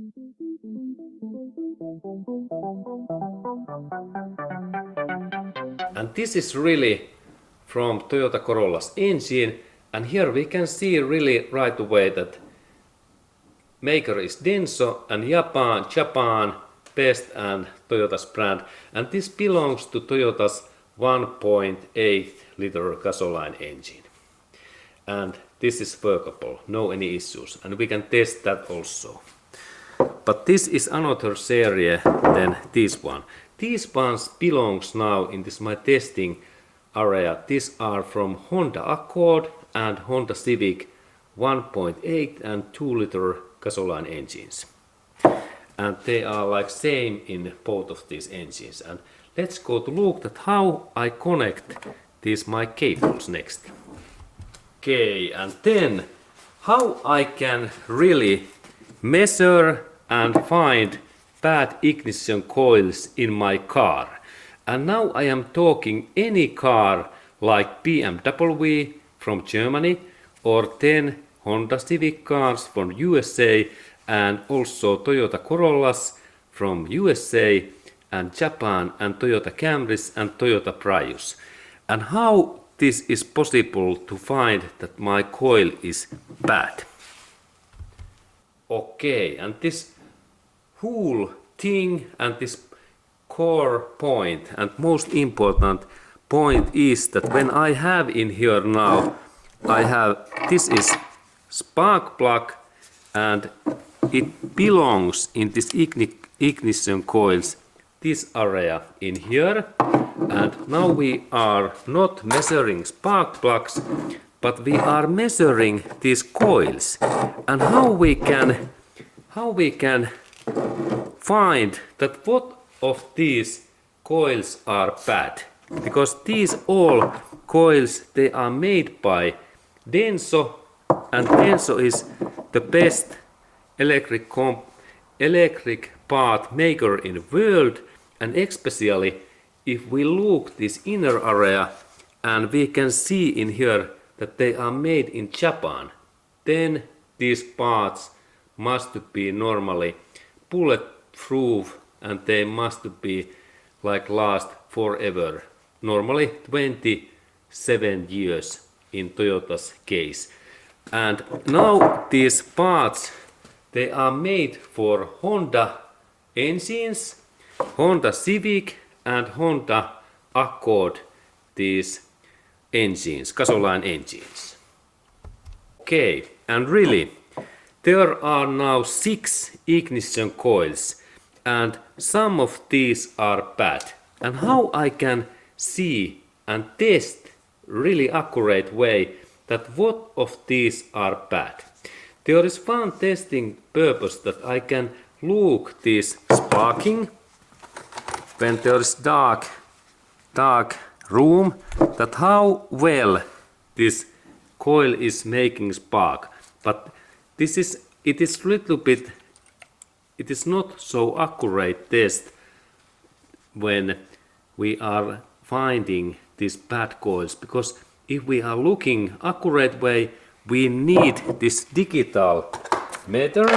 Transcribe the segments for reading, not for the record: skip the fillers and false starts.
And this is really from Toyota Corolla's engine, and here we can see really right away that maker is Denso and Japan best and Toyota's brand, and this belongs to Toyota's 1.8 liter gasoline engine. And this is workable, no any issues, and we can test that also. But this is another series than this one. These ones belongs now in this my testing area. These are from Honda Accord and Honda Civic 1.8 and 2 liter gasoline engines. And they are like same in both of these engines. And let's go to look at how I connect these my cables next. Okay, and then how I can really measure and find bad ignition coils in my car. And now I am talking any car like BMW from Germany or 10 Honda Civic cars from USA and also Toyota Corollas from USA and Japan and Toyota Camrys and Toyota Prius. And how this is possible to find that my coil is bad. Okay, and this whole thing and this core point and most important point is that when I have in here now, I have this is spark plug and it belongs in this ignition coils, this area in here. And now we are not measuring spark plugs, but we are measuring these coils. And how we can find that what of these coils are bad, because these all coils they are made by Denso, and Denso is the best electric part maker in the world, and especially if we look this inner area and we can see in here that they are made in Japan, then these parts must be normally bulletproof and they must be like last forever, normally 27 years in Toyota's case. And now these parts they are made for Honda engines, Honda Civic and Honda Accord, these engines, gasoline engines. Okay, and really there are now 6 ignition coils and some of these are bad. And how I can see and test really accurate way that what of these are bad. There is one testing purpose that I can look this sparking when there is dark room, that how well this coil is making spark. But it is little bit, it is not so accurate test when we are finding these bad coils, because if we are looking accurate way, we need this digital meter,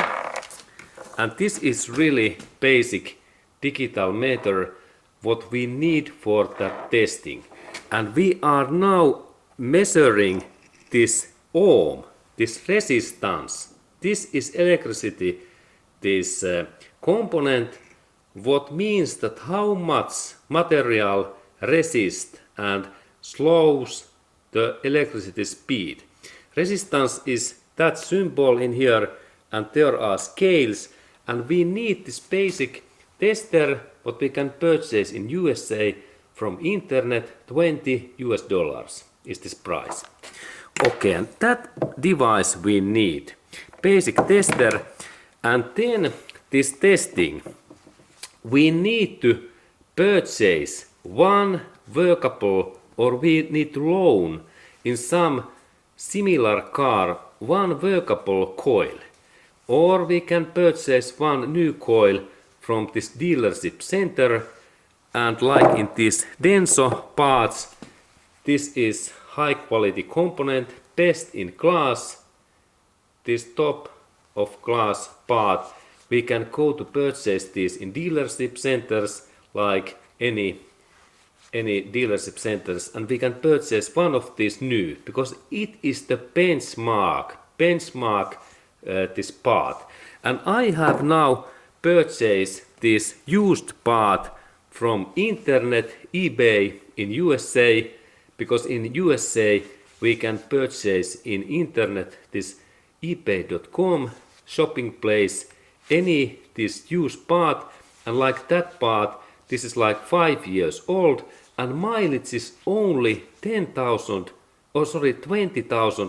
and this is really basic digital meter what we need for that testing. And we are now measuring this ohm, this resistance. This is electricity, this component, what means that how much material resists and slows the electricity speed. Resistance is that symbol in here, and there are scales, and we need this basic tester what we can purchase in USA from internet. $20 is this price. Okay, and that device we need, basic tester, and then this testing we need to purchase one workable, or we need to loan in some similar car one workable coil, or we can purchase one new coil from this dealership center. And like in these Denso parts, this is high quality component, best in class, this top of class part, we can go to purchase these in dealership centers, like any dealership centers, and we can purchase one of these new, because it is the benchmark this part. And I have now purchased this used part from internet, eBay in USA, because in USA we can purchase in internet this ebay.com shopping place any this used part, and like that part, this is like 5 years old and mileage is only 20,000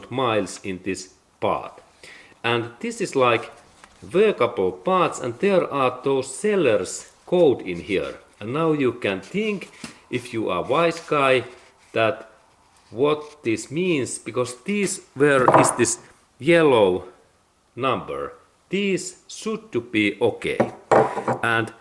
miles in this part. And this is like workable parts, and there are those sellers code in here. And now you can think, if you are wise guy, that what this means, because where is this yellow number? These should to be okay. And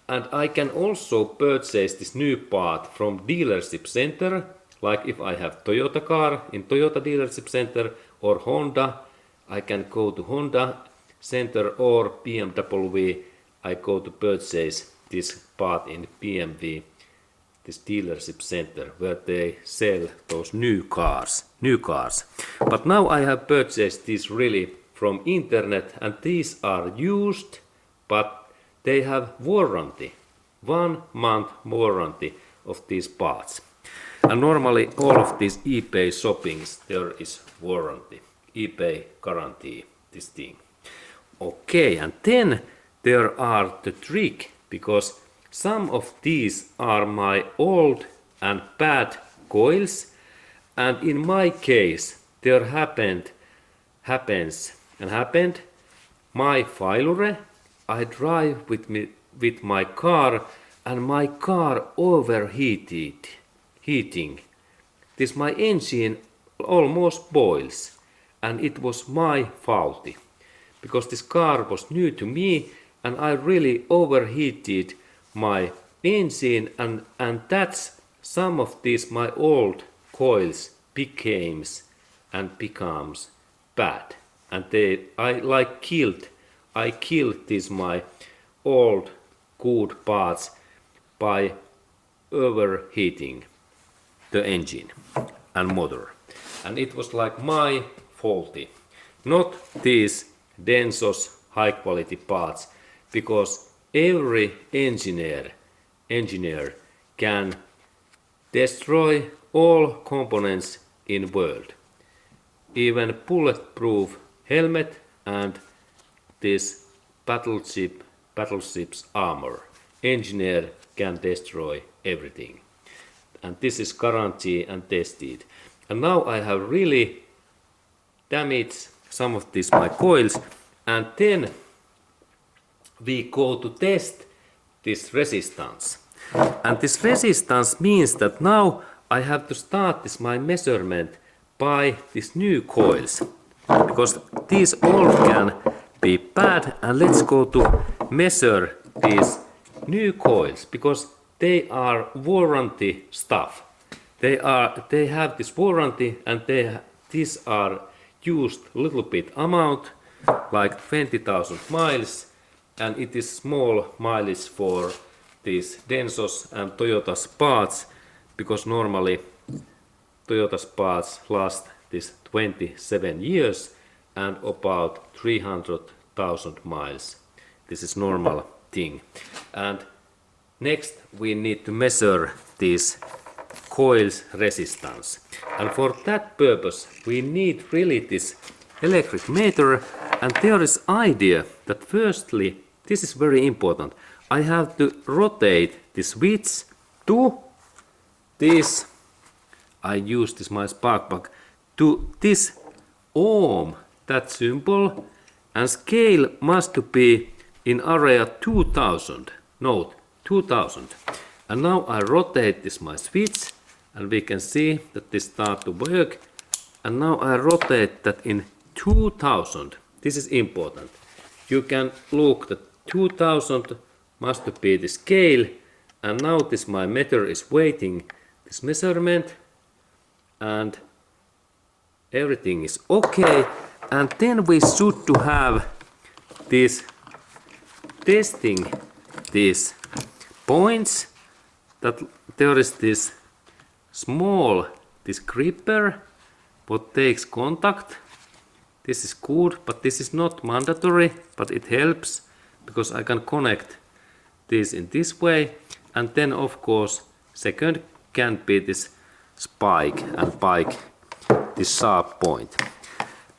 I can also purchase this new part from dealership center, like if I have Toyota car in Toyota dealership center, or Honda, I can go to Honda center, or BMW, I go to purchase this part in BMW, this dealership center, where they sell those new cars. But now I have purchased these really from internet, and these are used, but they have warranty, 1 month warranty of these parts. And normally all of these eBay shoppings, there is warranty, eBay guarantee this thing. Okay, and then there are the trick, because some of these are my old and bad coils, and in my case there happened my failure. I drive with my car, and my car overheating. This my engine almost boils, and it was my fault, because this car was new to me, and I really overheated my engine, and that's some of these my old coils becomes bad, and I killed these my old good parts by overheating the engine and motor, and it was like my faulty, not these Denso's high quality parts, because every engineer can destroy all components in world, even bulletproof helmet and this battleship's armor. Engineer can destroy everything, and this is guaranteed and tested. And now I have really damaged some of these my coils, and then we go to test this resistance. And this resistance means that now I have to start this my measurement by these new coils, because these all can be bad. And let's go to measure these new coils, because they are warranty stuff. They have this warranty, and these are used a little bit amount, like 20,000 miles, and it is small mileage for these Denso's and Toyota's parts, because normally Toyota's parts last this 27 years and about 300,000 miles. This is normal thing. And next we need to measure this coils resistance, and for that purpose we need really this electric meter. And there is idea that firstly, this is very important, I have to rotate the switch to this, I use this my spark plug, to this ohm, that symbol, and scale must be in area 2000, note 2000. And now I rotate this my switch, and we can see that this start to work, and now I rotate that in 2000. This is important. You can look that 2000 must be the scale, and now this my meter is waiting this measurement, and everything is okay. And then we should to have this testing these points, that there is this small, this gripper, what takes contact. This is good, but this is not mandatory, but it helps because I can connect this in this way. And then of course second can be this spike and pike, this sharp point.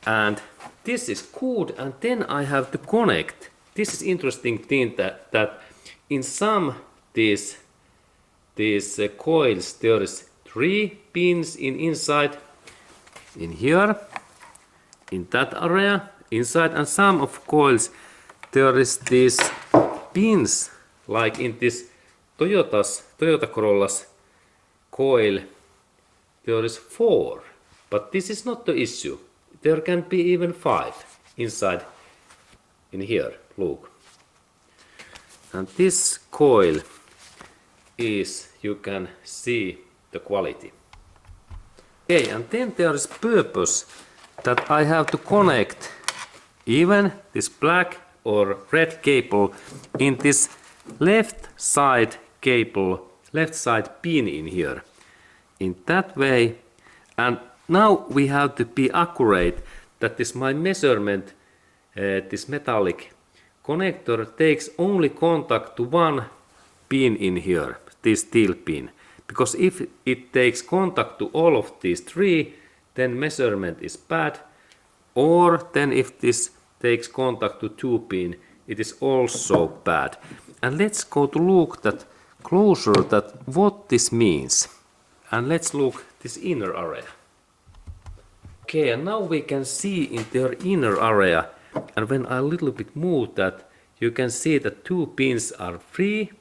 And this is good, and then I have to connect. This is interesting thing that in some these coils there is 3 pins inside, in here, in that area, inside, and some of coils there is these pins, like in this Toyota Corolla's coil there is 4, but this is not the issue. There can be even 5 inside in here, look. And this coil is, you can see the quality. Okay, and then there is purpose that I have to connect even this black or red cable in this left side cable, left side pin in here. In that way, and now we have to be accurate that this my measurement, this metallic connector takes only contact to one pin in here, this steel pin. Because if it takes contact to all of these 3, then measurement is bad. Or then if this takes contact to 2 pin, it is also bad. And let's go to look that closer that what this means. And let's look this inner area. Okay, and now we can see in their inner area, and when I a little bit move that, you can see that 2 pins are free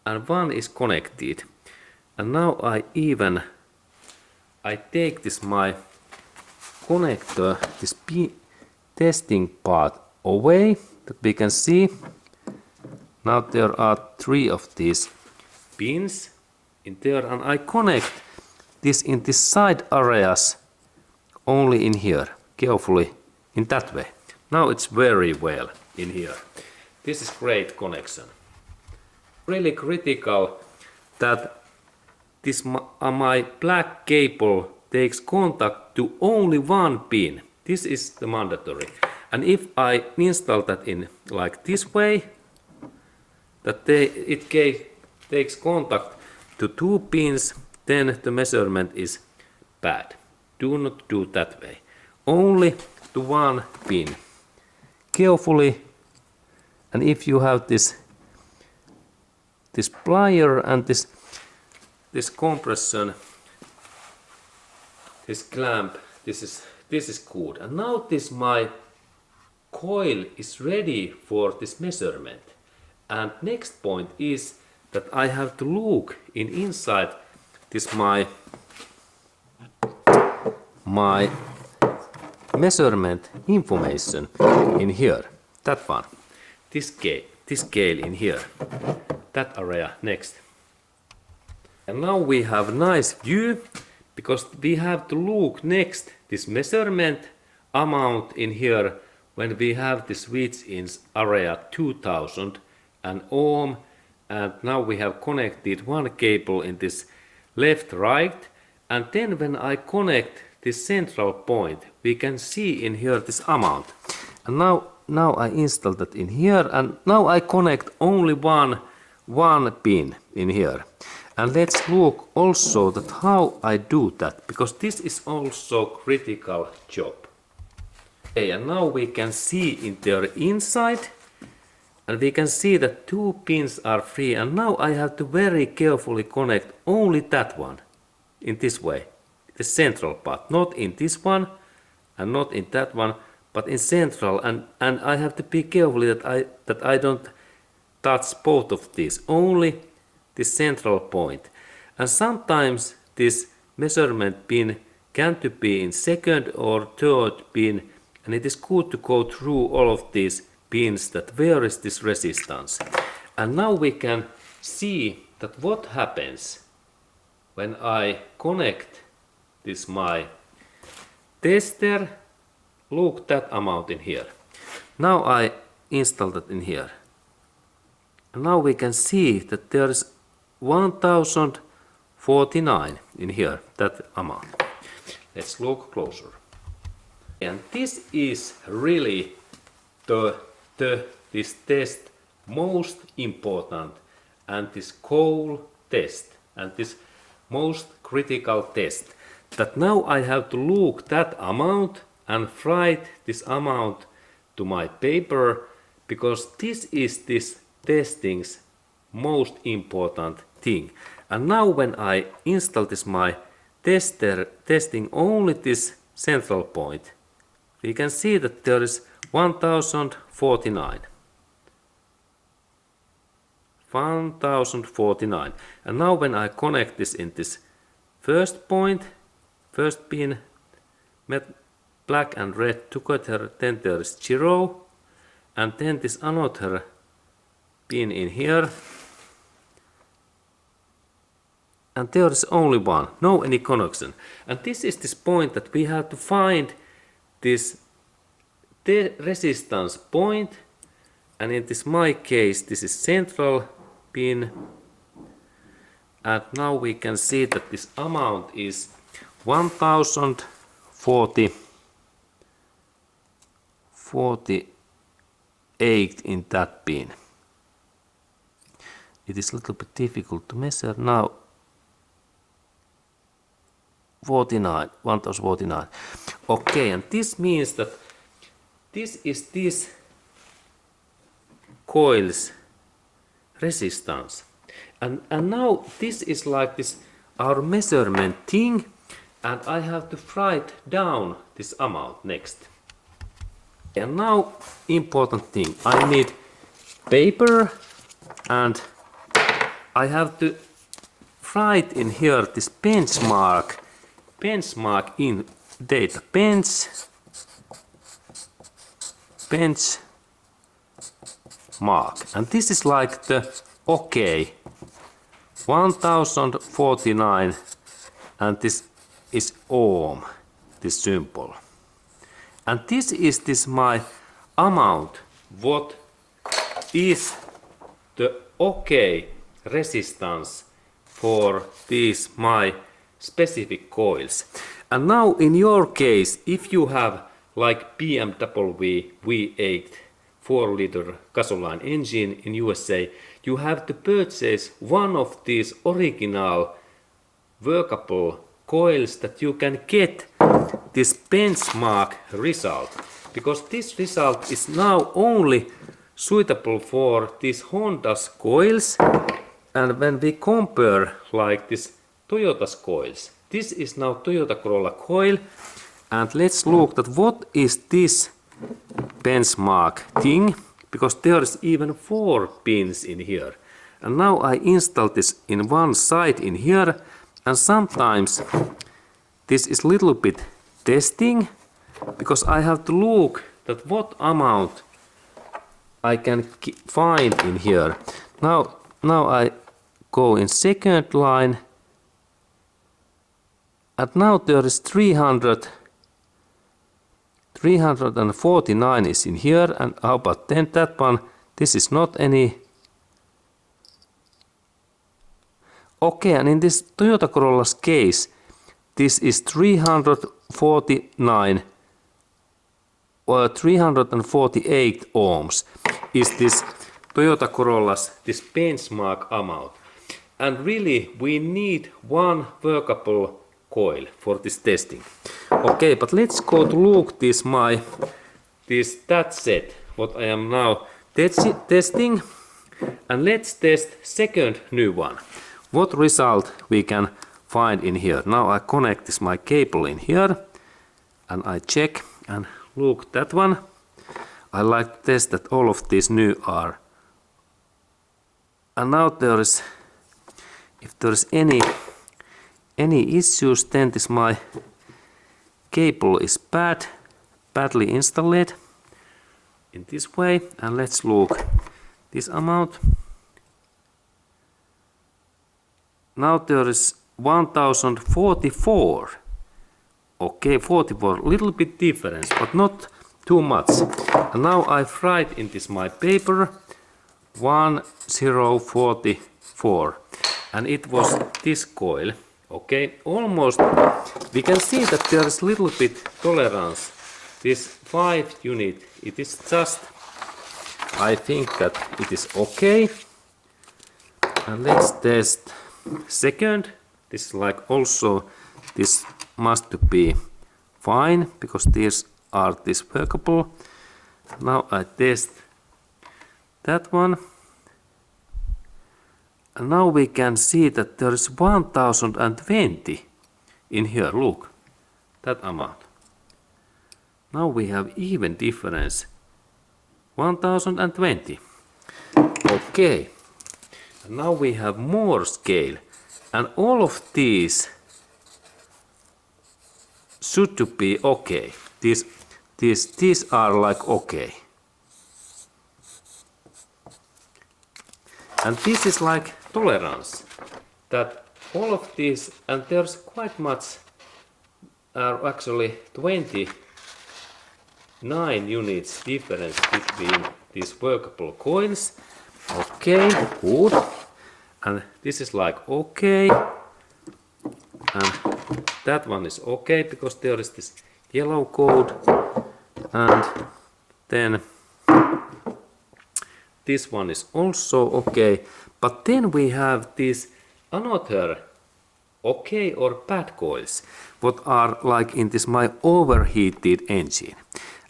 and 1 is connected. And now I take this my connector, this testing part away, that we can see. Now there are 3 of these pins in there, and I connect this in the side areas only in here, carefully, in that way. Now it's very well in here. This is great connection. Really critical that this my black cable takes contact to only 1 pin. This is the mandatory. And if I install that in like this way, that it takes contact to 2 pins, then the measurement is bad. Do not do that way. Only to 1 pin. Carefully, and if you have this plier and this compression, this clamp, this is good. And now this my coil is ready for this measurement. And next point is that I have to look inside this my measurement information in here. That one. This scale in here. That area next. And now we have nice view, because we have to look next this measurement amount in here when we have the switch in area 2000 and ohm, and now we have connected 1 cable in this left right, and then when I connect this central point, we can see in here this amount. And now I install that in here, and now I connect only one pin in here. And let's look also that how I do that, because this is also critical job. Okay, and now we can see in their inside, and we can see that 2 pins are free, and now I have to very carefully connect only that one in this way, the central part, not in this one and not in that one, but in central, and I have to be careful that I don't touch both of these, only the central point. And sometimes this measurement pin can to be in second or third pin, and it is good to go through all of these pins that where is this resistance. And now we can see that what happens when I connect this my tester. Look that amount in here. Now I install that in here. And now we can see that there is 1049 in here, that amount. Let's look closer. And this is really this test most important, and this coil test, and this most critical test, that now I have to look that amount and write this amount to my paper, because this is this testing's most important thing. And now when I install this my tester testing only this central point, we can see that there is 1049. 1049. And now when I connect this in this first point, first pin, black and red together, then there is 0, and then this another pin in here, and there is only one, no any connection. And this is this point that we have to find this resistance point, and in this my case this is central pin, and now we can see that this amount is 1048 in that pin. It is a little bit difficult to measure now. 1049. Okay, and this means that this is this coil's resistance. And now this is like this our measurement thing, and I have to write down this amount next. And now important thing, I need paper, and I have to write in here this benchmark in data, benchmark, and this is like the okay 1049, and this is ohm, this symbol, and this is this my amount, what is the okay resistance for these my specific coils. And now in your case, if you have like BMW V8 4-liter gasoline engine in USA, you have to purchase one of these original workable coils that you can get this benchmark result, because this result is now only suitable for these Honda's coils. And when we compare like this Toyota's coils, this is now Toyota Corolla coil, and let's look at what is this benchmark thing, because there is even 4 pins in here. And now I install this in one side in here, and sometimes this is little bit testing, because I have to look at what amount I can find in here. Now I go in second line, and now there is 349 is in here, and how about then that one? This is not any. Okay, and in this Toyota Corolla's case, this is 349 or 348 ohms is this Toyota Corolla's this benchmark amount. And really we need one workable coil for this testing. Okay, but let's go to look that set what I am now testing, and let's test second new one. What result we can find in here. Now I connect this my cable in here, and I check and look that one. I like to test that all of these new are. And now there is, if there is any issues, then this my cable is badly installed in this way. And let's look this amount. Now there is 1044. Okay, 44, little bit difference, but not too much. And now I write in this my paper 1044 and it was this coil. Okay, almost we can see that there is little bit tolerance. This 5 unit, it is just, I think that it is okay. And let's test second. This is like also, this must be fine because these are this workable. Now I test that one. And now we can see that there is 1020 in here. Look, that amount. Now we have even difference. 1020. Okay. And now we have more scale. And all of these should be okay. These are like okay. And this is like tolerance. That all of these, and there's quite much, are actually 29 units difference between these workable coils. Okay, good. And this is like okay. And that one is okay because there is this yellow code. And then this one is also okay. But then we have this another okay or bad coils, what are like in this my overheated engine.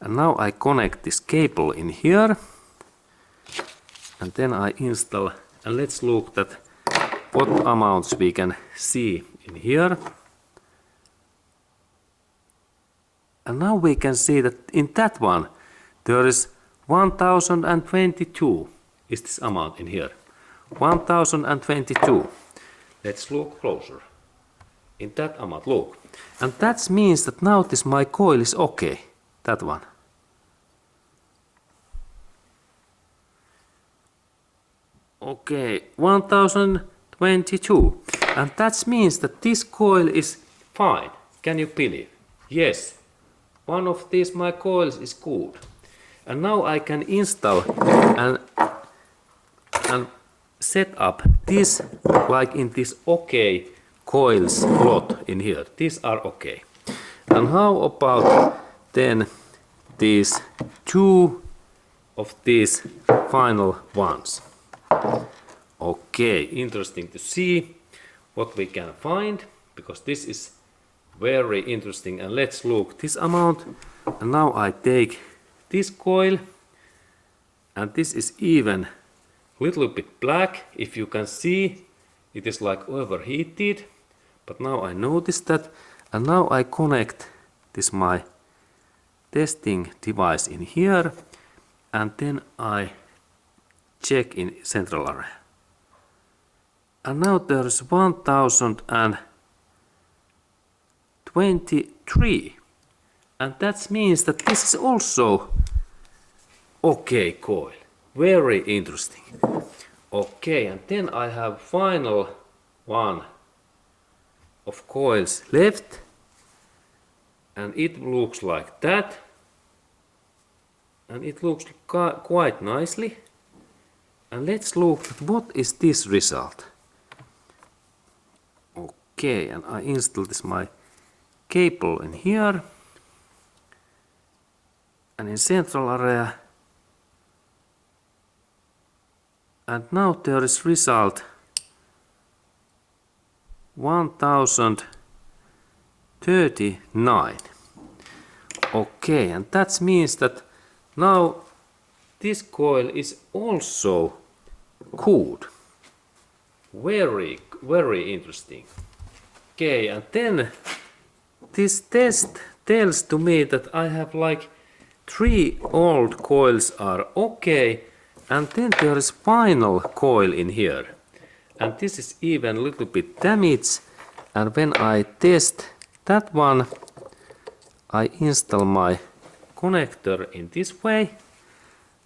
And now I connect this cable in here. And then I install, and let's look at what amounts we can see in here. And now we can see that in that one there is 1022 is this amount in here. 1022. Let's look closer. In that amount, look. And that means that now this my coil is okay. That one. Okay, 1022. And that means that this coil is fine. Can you believe? Yes. One of these my coils is good. And now I can install and set up this like in this okay coils lot in here. These are okay. And how about then these two of these final ones? Okay, interesting to see what we can find because this is very interesting. And let's look this amount. And now I take this coil, and this is even little bit black. If you can see, it is like overheated. But now I notice that, and now I connect this my testing device in here, and then I check in central area. And now there is 1023. And that means that this is also okay coil. Very interesting. Okay, and then I have final one of coils left. And it looks like that. And it looks quite nicely. And let's look at what is this result. Okay, and I install this my cable in here. And in central area. And now there is result 1039. Okay, and that means that now this coil is also good. Very, very interesting. Okay, and then this test tells to me that I have like 3 old coils are okay, and then there is final coil in here, and this is even a little bit damaged. And when I test that one, I install my connector in this way,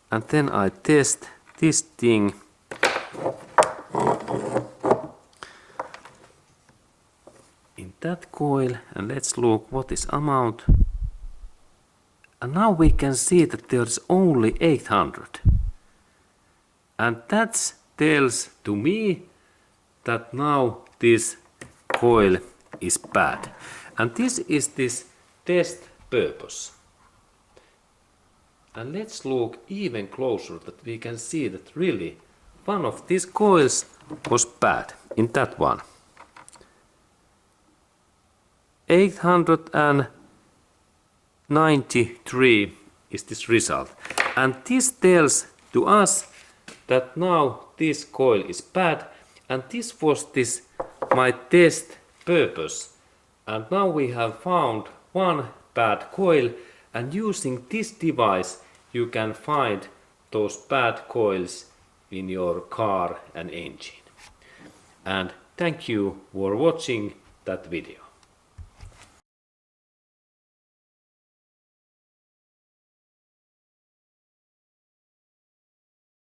and then I test this thing. In that coil, and let's look what is amount. And now we can see that there's only 800. And that tells to me that now this coil is bad. And this is this test purpose. And let's look even closer that we can see that really one of these coils was bad in that one. 893 is this result. And this tells to us that now this coil is bad, and this was my test purpose. And now we have found one bad coil, and using this device you can find those bad coils in your car and engine. And thank you for watching that video.